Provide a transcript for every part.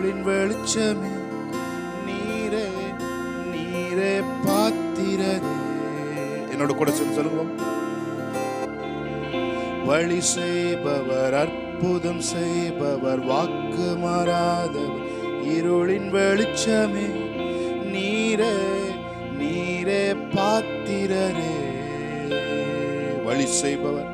இருளின் வெளிச்சமே, நீரே நீரே பாத்திரரே. என்னோட கூட சொல்லுவோம். வழி செய்பவர், அற்புதம் செய்பவர், வாக்கு மாறாதவர், இருளின் வெளிச்சமே, நீரே நீரே பாத்திரரே. வழி செய்பவர்,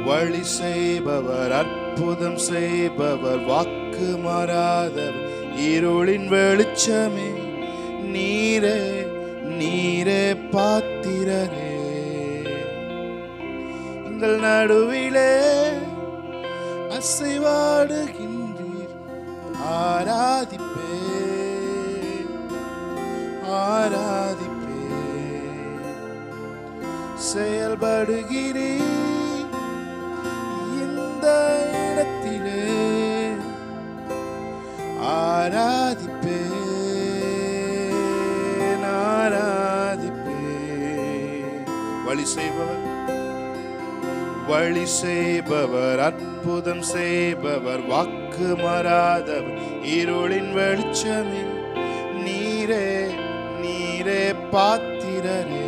வழி செய்பவர், அற்புதம் செய்பவர், வாக்கு மாறாதவர், இருளின் வெளிச்சமே, நீரே நீரே பாத்திரரே. எங்கள் நடுவிலே அசைவாடுகின்றீர், ஆராதிப்பே ஆராதிப்பே. செயல்படுகிறீர் இந்த இடத்திலே, ஆராதிப்பே ஆராதிப்பே. வழி செய்பவர், வழி செய்பவர், அற்புதம் செய்பவர், வாக்கு மாறாதவர், இருளின் வெளிச்சமே, நீரே நீரே பாத்திரரே.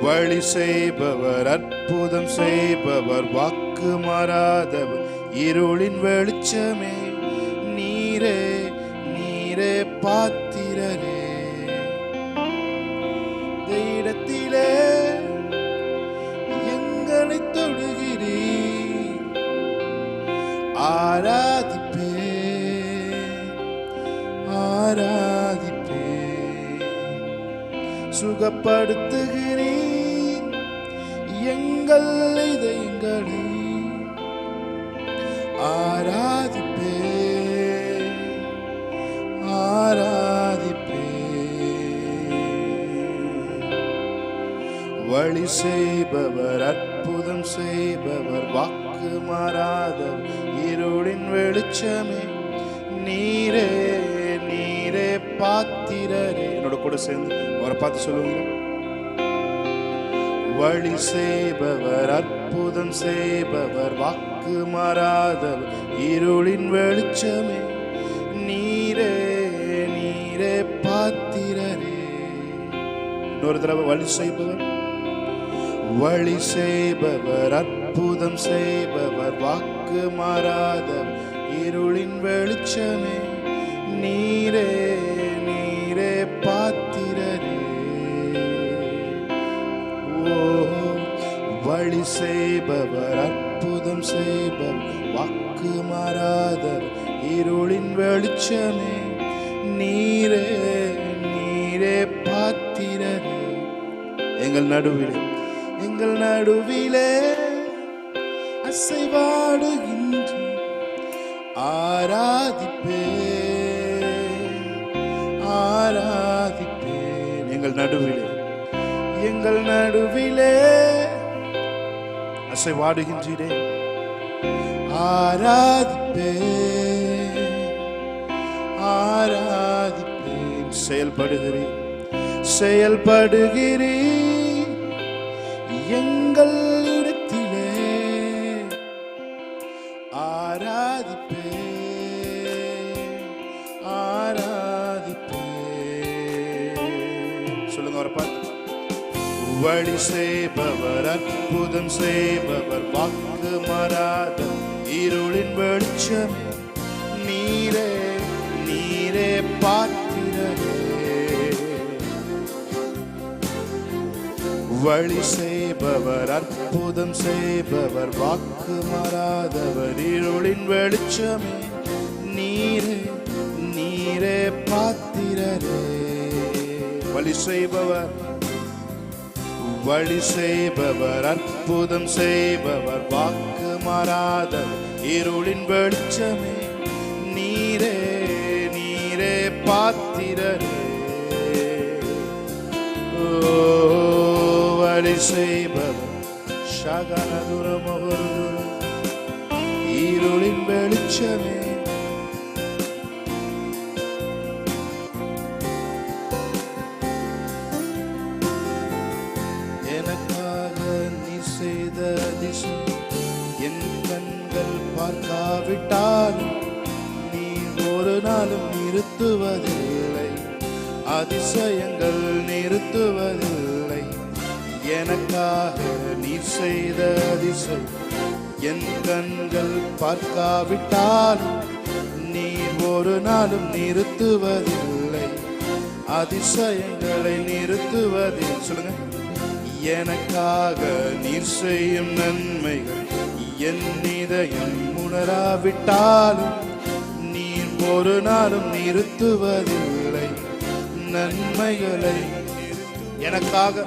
வழி செய்பவர், அற்புதம் செய்பவர், வாக்கு மாறாதவர், இருளின் வெளிச்சமே, நீரே நீரே பாத்திரரே. இடத்திலே எங்களை தொடுகிறீர், ஆராதிப்பே ஆராதிப்பே. சுகப்படுத்துகிறீர் எங்கள் இதயங்களை, ஆராதிப்பே ஆராதிப்பே. வழி செய்பவர், அற்புதம் செய்பவர், வாக்கு மாறாதவர், இருளின் வெளிச்சமே, நீரே நீரே பாத்திரரே. என்னோட கூட சேர்ந்து அவரை பார்த்து சொல்லுங்க. வழி செய்பவர், அற்புதம் செய்பவர், வாக்கு மாறாதவர், இருளின் வெளிச்சமே, நீரே நீரே பாத்திரரே. இன்னொரு தடவை வழி செய்பவர், வழி செய்பவர், அற்புதம் செய்பவர், வாக்கு மாறாதவர், இருளின் வெளிச்சமே, நீரே நீரே பாத்திரரே. ஓ, வழி செய்பவர், அற்புதம் செய்பவர், வாக்கு மாறாதவர், இருளின் வெளிச்சமே, நீரே நீரே பாத்திரரே. எங்கள் நடுவிலே, எங்கள் நடுவிலே அசைவாடுகின்றீர், ஆராதிப்பே ஆராதிப்பே. எங்கள் நடுவிலே, எங்கள் நடுவிலே அசைவாடுகின்றீரே, ஆராதிப்பே ஆராதிப்பே. செயல்படுகிறீர் செயல்படுகிறீர் எங்கள் இடத்திலே, ஆராதிப்பே ஆராதிப்பே. சொல்லுங்க அவரை பார்த்து. வழி செய்பவர், அற்புதம் செய்பவர், வாக்கு மாறாதவர், இருளின் வெளிச்சம், நீரே நீரே பாத்திரரே. வழி செய்பவர், அற்புதம் செய்பவர், வாக்கு மாறாதவர், இருளின் வெளிச்சமே, நீரே நீரே பாத்திரரே. வழி செய்பவர், வழி செய்பவர், அற்புதம் செய்பவர், வாக்கு மாறாதவர், இருளின் வெளிச்சமே, நீரே நீரே பாத்திரரே. ஓ, வழி செய்பவர், சகனதுரமொரு இருளின் வெளிச்சமே, எனக்காக நீ செய்த அதிசயம் என் கண் அதிசயங்கள் பார்க்காவிட்டாலும் நீ ஒரு நாளும் நிறுத்துவதில்லை. அதிசயங்கள் நிறுத்துவதில்லை. எனக்காக நீ செய்த அதிசயம் என் கண்கள் பார்க்காவிட்டாலும் நீ ஒரு நாளும் நிறுத்துவதில்லை. அதிசயங்களை நிறுத்துவதில் சொல்லுங்க. எனக்காக நீர் செய்யும் நன்மைகள் என் இதயம் உணராவிட்டாலும் நீர் ஒரு நாளும் நிறுத்துவதில்லை. நன்மைகளை எனக்காக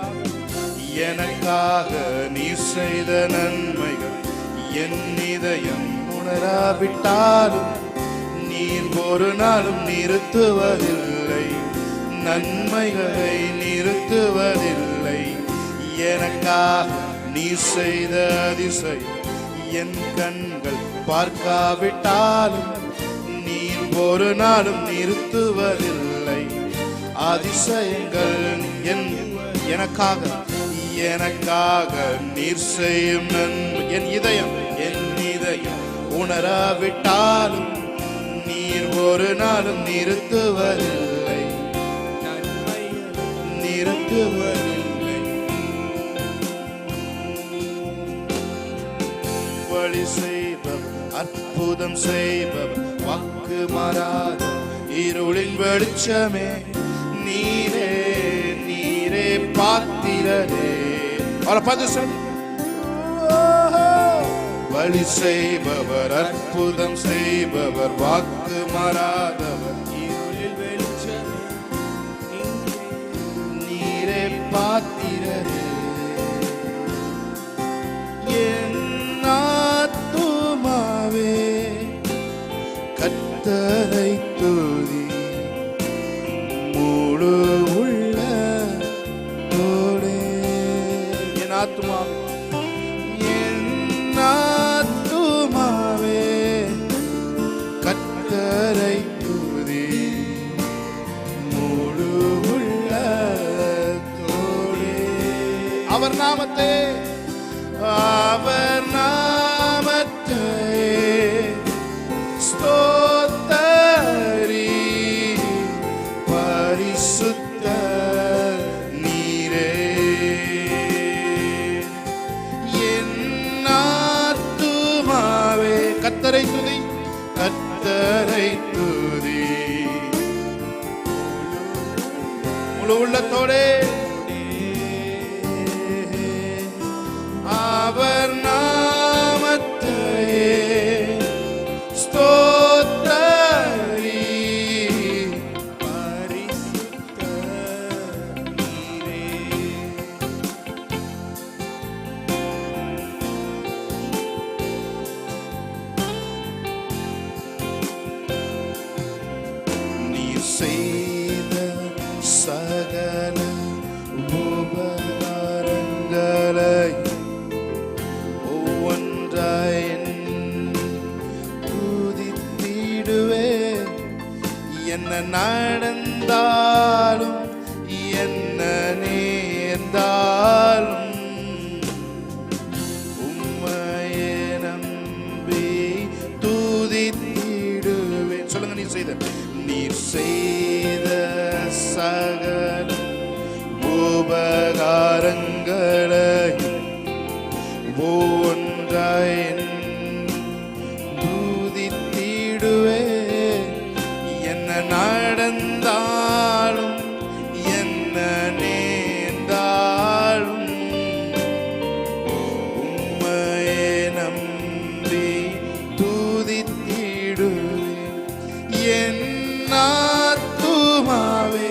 நீர் செய்த நன்மைகள் என் இதயம் உணராவிட்டாலும் நீர் ஒரு நாளும் நிறுத்துவதில்லை. நன்மைகளை நிறுத்துவதில்லை. எனக்காக நீ செய்த அதிசயம் என் கண்கள் பார்க்காவிட்டாலும் நீர் ஒரு நாளும் நிறுத்துவதில்லை. அதிசயங்கள் எனக்காக நீர் செய்யும் என் இதயம் உணராவிட்டாலும் நீர் ஒரு நாளும் நிறுத்துவதில்லை. வழி செய்பவர், அற்புதம் செய்பவர், வாக்கு மாறாத இருளின் வெளிச்சமே, நீரே நீரே பாத்திரரே. அவரை பார்த்து சொல். வழி செய்பவர், அற்புதம் செய்பவர், வாக்கு மாறாதவர், இருளில் வெளிச்சமே, நீரே பாத்திரரே. என் ஆத்துமாவே கர்த்தரை துதி, முழு உள்ளத்தோடே. என் ஆத்துமாவே கர்த்தரை துதி, முழு உள்ளத்தோடே. அவர் நாமத்தை ஸ்தோத்தரி, பரிசுத்த நீரே. என் ஆத்துமாவே கர்த்தரை துதி, கர்த்தரை துதி, முழு உள்ளத்தோடே. அவர் நாமத்தையே ஸ்தோத்தரி, பரிசுத்த நீரே. நீர் செய்த சகல உபகாரங்களை என்ன நடந்தாலும் என்ன நேர்ந்தாலும் உம்மையே நம்பி துதித்திடுவேன். சொல்லுங்க. நீர் செய்த சகல உபகாரங்களை ஒவ்வொன்றாய் துதித்திடுவேன். என்ன நடந்தாலும் என்ன நேர்ந்தாலும் உம்மையே நம்பி துதித்திடுவேன். என் ஆத்துமாவே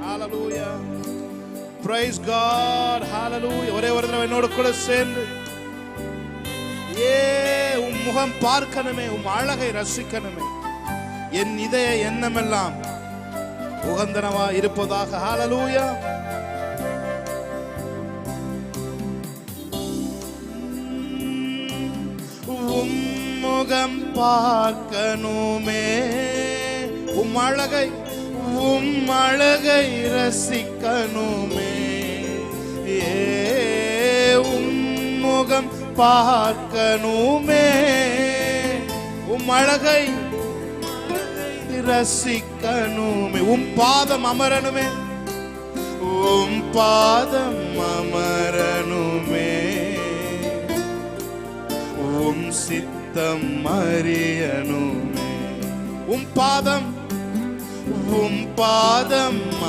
Hallelujah. Praise God. Hallelujah. ஒரே ஒரு தடவை என்னோடு கூட சேர்ந்து முகம் பார்க்கணுமே, உம் அழகை ரசிக்கணுமே. என் இதய எண்ணமெல்லாம் உகந்தனவா இருப்பதாக. ஹல்லேலூயா. உம் முகம் பார்க்கணுமே, உம் அழகை ரசிக்கணுமே. உம் முகம் பார்க்கணுமே, உம் அழகை ரசிக்கணுமே. உம் பாதம் அமரணுமே, உம் பாதம் அமரணுமே. உம் சித்தம் அறியணுமே. உம் பாதம்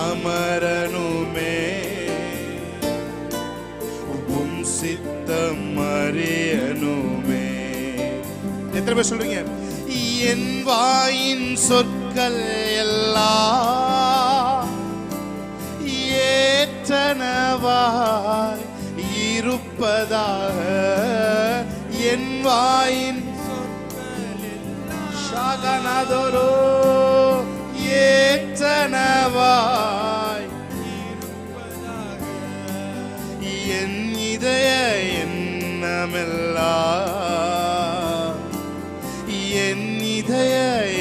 அமரணுமே. உம் சித்தம் அறியணுமே. எத்தனை பேர் சொல்றீங்க? என் வாயின் சொற்கள் எல்லாம் ஏற்றனவாய் இருப்பதாக. என் வாயின் ஷாகனதோரோ ஏற்றனவாய் இருப்பதாக. என் இதய எண்ணமெல்லாம், என் இதய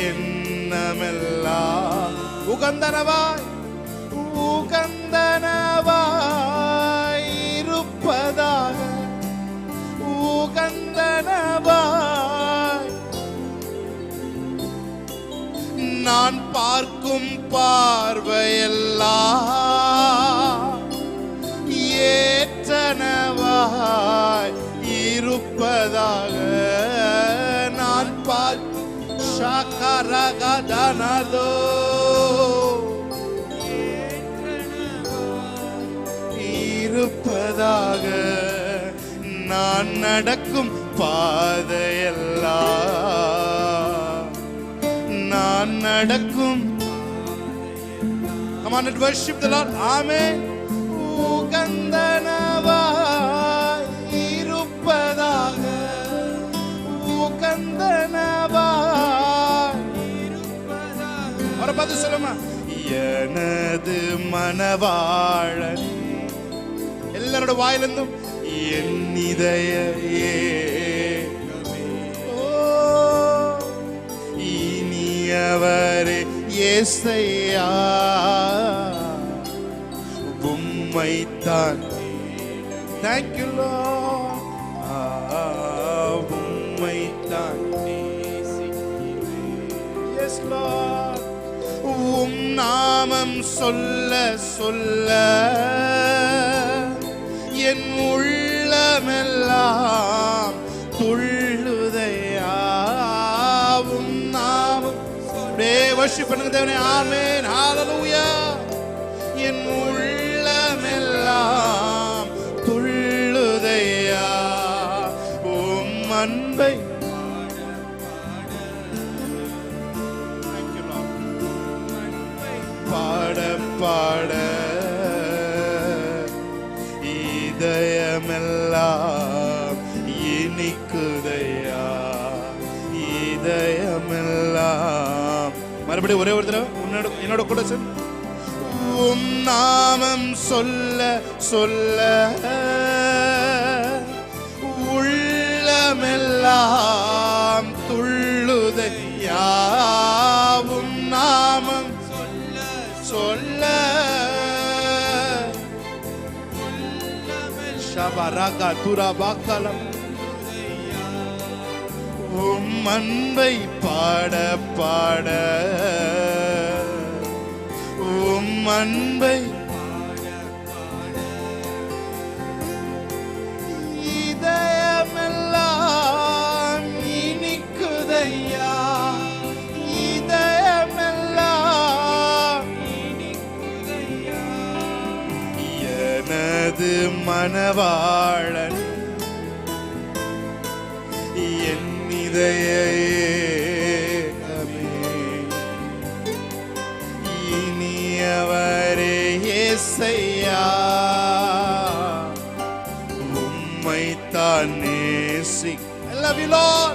எண்ணமெல்லாம் உகந்தனவாய் இருப்பதாக. உகந்தனவாய் நான் பார்க்கும் பார்வையெல்லாம் ஏற்றனவாய் இருப்பதாக. நான் ஷாகரகதனதோ இருப்பதாக. நான் நடக்கும் பாதையெல்லாம், நான் நடக்கும். Come on and worship the Lord. Amen. உகந்தனவாய் இருப்பதாக. உகந்தனவாய் இருப்பதாக. அவரை பார்த்து சொல்லுமா, எனது மனவாளன். எல்லாரோட வாயிலிருந்தும் என் இதய இனியவரே இயேசையா, உம்மைத்தான். Thank you Lord. உம்மைத்தான். Yes Lord. உம் நாமம் சொல்ல சொல்ல என் உள்ளமெல்லாம் துள்ளுதையா. உம் நாமம் worship பண்ணுங்க தேவனே. ஆமென். ஹalleluya. என் உள்ளமெல்லாம் துள்ளுதையா. உம் அன்பை பாட பாட இதயமெல்லாம் இனிக்குதையா. இதயமெல்லாம். மறுபடியும் ஒரே ஒரு தடவை என்னோட கூட சொல்லு. உம் நாமம் சொல்ல சொல்ல உள்ளமெல்லாம் துள்ளுதையா. உம் நாமம் சொல்ல ஷபரகா துரபாக்கலம். உம் அன்பை பாட பாட, உம் அன்பை இதயமெல்லாம் இனிக்குதையா. இதயமெல்லாம் இனிக்குதையா. எனது மனவாளன் என் இதய இனியவரே இயேசையா, உம்மைத்தான் நேசி. I love you Lord.